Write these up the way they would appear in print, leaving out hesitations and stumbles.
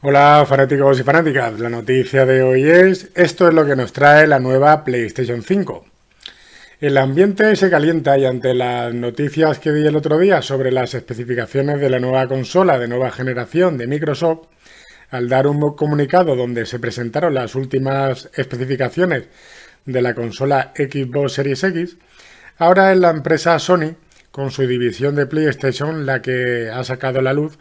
Hola fanáticos y fanáticas, la noticia de hoy es, esto es lo que nos trae la nueva PlayStation 5. El ambiente se calienta y ante las noticias que di el otro día sobre las especificaciones de la nueva consola de nueva generación de Microsoft, al dar un comunicado donde se presentaron las últimas especificaciones de la consola Xbox Series X, ahora es la empresa Sony, con su división de PlayStation, la que ha sacado a la luz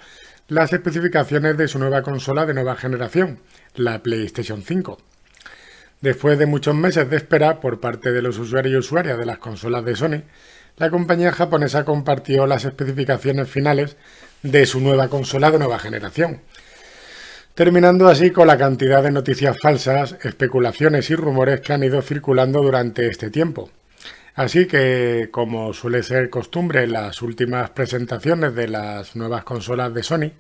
las especificaciones de su nueva consola de nueva generación, la PlayStation 5. Después de muchos meses de espera por parte de los usuarios y usuarias de las consolas de Sony, la compañía japonesa compartió las especificaciones finales de su nueva consola de nueva generación, terminando así con la cantidad de noticias falsas, especulaciones y rumores que han ido circulando durante este tiempo. Así que, como suele ser costumbre en las últimas presentaciones de las nuevas consolas de Sony,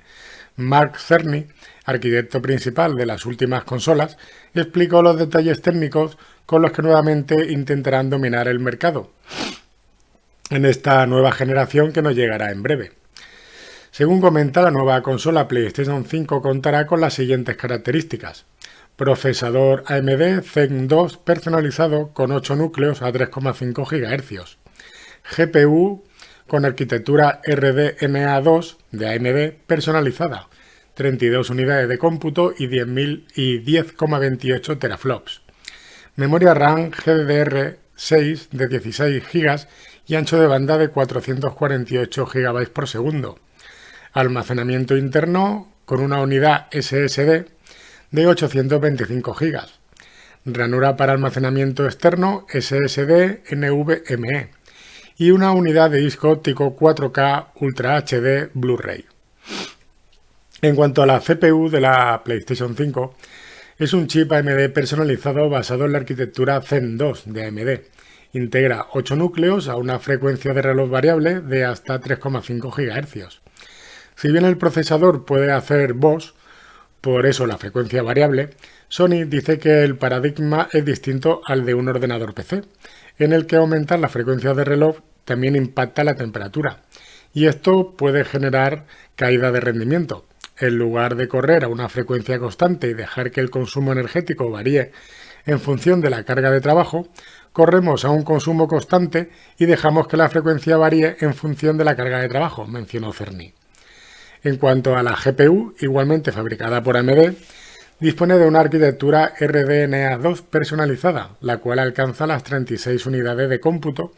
Mark Cerny, arquitecto principal de las últimas consolas, explicó los detalles técnicos con los que nuevamente intentarán dominar el mercado en esta nueva generación que nos llegará en breve. Según comenta, la nueva consola PlayStation 5 contará con las siguientes características: procesador AMD Zen 2 personalizado con 8 núcleos a 3,5 GHz. GPU con arquitectura RDNA2 de AMD personalizada. 32 unidades de cómputo y 10,28 teraflops. Memoria RAM GDDR6 de 16 GB y ancho de banda de 448 GB por segundo. Almacenamiento interno con una unidad SSD de 825 GB. Ranura para almacenamiento externo SSD NVMe y una unidad de disco óptico 4K Ultra HD Blu-ray. En cuanto a la CPU de la PlayStation 5, es un chip AMD personalizado basado en la arquitectura Zen 2 de AMD. Integra 8 núcleos a una frecuencia de reloj variable de hasta 3,5 GHz. Si bien el procesador puede hacer voz, por eso la frecuencia variable, Sony dice que el paradigma es distinto al de un ordenador PC, en el que aumentar la frecuencia de reloj también impacta la temperatura, y esto puede generar caída de rendimiento. En lugar de correr a una frecuencia constante y dejar que el consumo energético varíe en función de la carga de trabajo, corremos a un consumo constante y dejamos que la frecuencia varíe en función de la carga de trabajo, mencionó Cerny. En cuanto a la GPU, igualmente fabricada por AMD, dispone de una arquitectura RDNA2 personalizada, la cual alcanza las 36 unidades de cómputo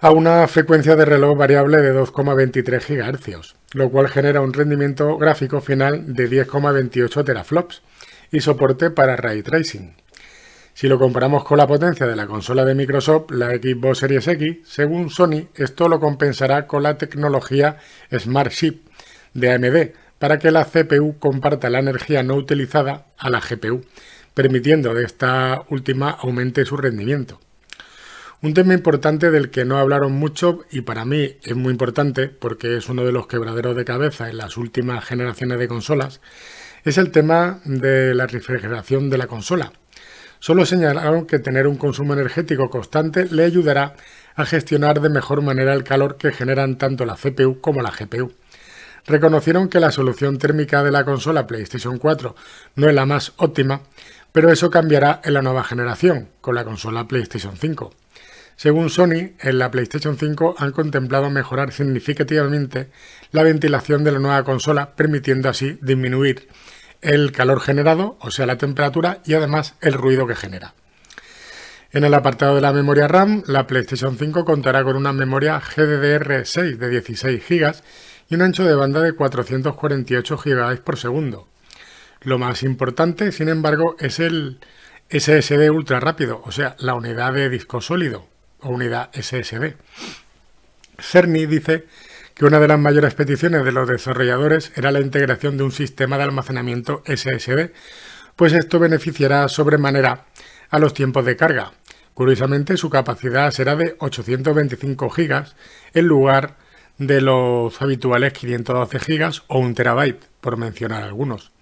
a una frecuencia de reloj variable de 2,23 GHz, lo cual genera un rendimiento gráfico final de 10,28 teraflops y soporte para ray tracing. Si lo comparamos con la potencia de la consola de Microsoft, la Xbox Series X, según Sony, esto lo compensará con la tecnología Smart Chip de AMD para que la CPU comparta la energía no utilizada a la GPU, permitiendo que esta última aumente su rendimiento. Un tema importante del que no hablaron mucho y para mí es muy importante porque es uno de los quebraderos de cabeza en las últimas generaciones de consolas, es el tema de la refrigeración de la consola. Solo señalaron que tener un consumo energético constante le ayudará a gestionar de mejor manera el calor que generan tanto la CPU como la GPU. Reconocieron que la solución térmica de la consola PlayStation 4 no es la más óptima, pero eso cambiará en la nueva generación, con la consola PlayStation 5. Según Sony, en la PlayStation 5 han contemplado mejorar significativamente la ventilación de la nueva consola, permitiendo así disminuir el calor generado, o sea la temperatura, y además el ruido que genera. En el apartado de la memoria RAM, la PlayStation 5 contará con una memoria GDDR6 de 16 GB y un ancho de banda de 448 GB por segundo. Lo más importante, sin embargo, es el SSD ultra rápido, o sea, la unidad de disco sólido o unidad SSD. Cerny dice que una de las mayores peticiones de los desarrolladores era la integración de un sistema de almacenamiento SSD, pues esto beneficiará sobremanera a los tiempos de carga. Curiosamente, su capacidad será de 825 GB en lugar de los habituales 512 GB o 1 TB, por mencionar algunos.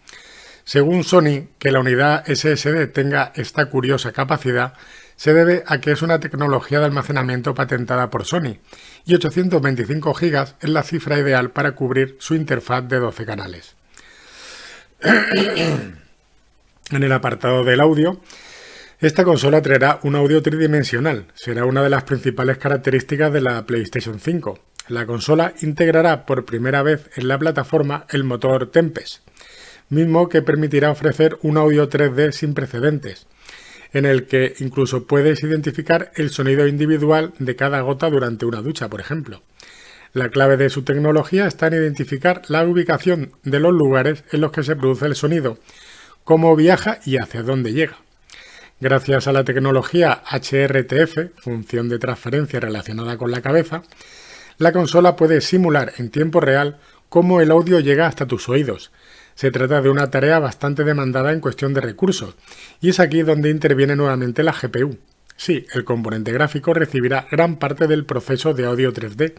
Según Sony, que la unidad SSD tenga esta curiosa capacidad se debe a que es una tecnología de almacenamiento patentada por Sony y 825 GB es la cifra ideal para cubrir su interfaz de 12 canales. En el apartado del audio, esta consola traerá un audio tridimensional. Será una de las principales características de la PlayStation 5. La consola integrará por primera vez en la plataforma el motor Tempest, mismo que permitirá ofrecer un audio 3D sin precedentes, en el que incluso puedes identificar el sonido individual de cada gota durante una ducha, por ejemplo. La clave de su tecnología está en identificar la ubicación de los lugares en los que se produce el sonido, cómo viaja y hacia dónde llega. Gracias a la tecnología HRTF, función de transferencia relacionada con la cabeza, la consola puede simular en tiempo real cómo el audio llega hasta tus oídos. Se trata de una tarea bastante demandada en cuestión de recursos, y es aquí donde interviene nuevamente la GPU. Sí, el componente gráfico recibirá gran parte del proceso de audio 3D.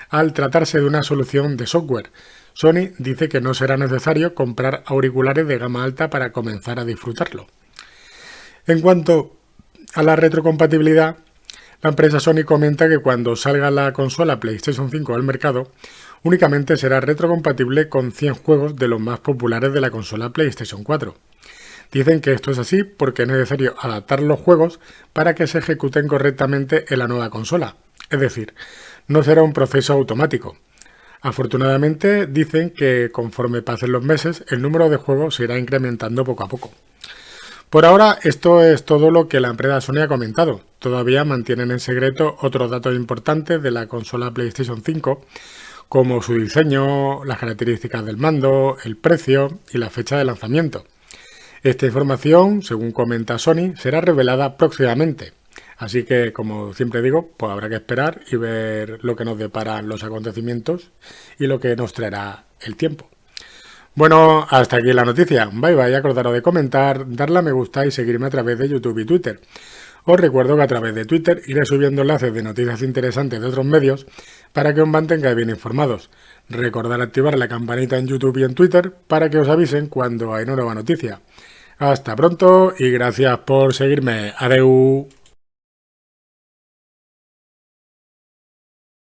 Al tratarse de una solución de software, Sony dice que no será necesario comprar auriculares de gama alta para comenzar a disfrutarlo. En cuanto a la retrocompatibilidad, la empresa Sony comenta que cuando salga la consola PlayStation 5 al mercado, únicamente será retrocompatible con 100 juegos de los más populares de la consola PlayStation 4. Dicen que esto es así porque es necesario adaptar los juegos para que se ejecuten correctamente en la nueva consola. Es decir, no será un proceso automático. Afortunadamente, dicen que conforme pasen los meses, el número de juegos se irá incrementando poco a poco. Por ahora, esto es todo lo que la empresa Sony ha comentado. Todavía mantienen en secreto otros datos importantes de la consola PlayStation 5, como su diseño, las características del mando, el precio y la fecha de lanzamiento. Esta información, según comenta Sony, será revelada próximamente. Así que, como siempre digo, pues habrá que esperar y ver lo que nos deparan los acontecimientos y lo que nos traerá el tiempo. Bueno, hasta aquí la noticia. Bye bye, acordaros de comentar, darle a me gusta y seguirme a través de YouTube y Twitter. Os recuerdo que a través de Twitter iré subiendo enlaces de noticias interesantes de otros medios para que os mantengáis bien informados. Recordad activar la campanita en YouTube y en Twitter para que os avisen cuando hay una nueva noticia. Hasta pronto y gracias por seguirme. Adeu.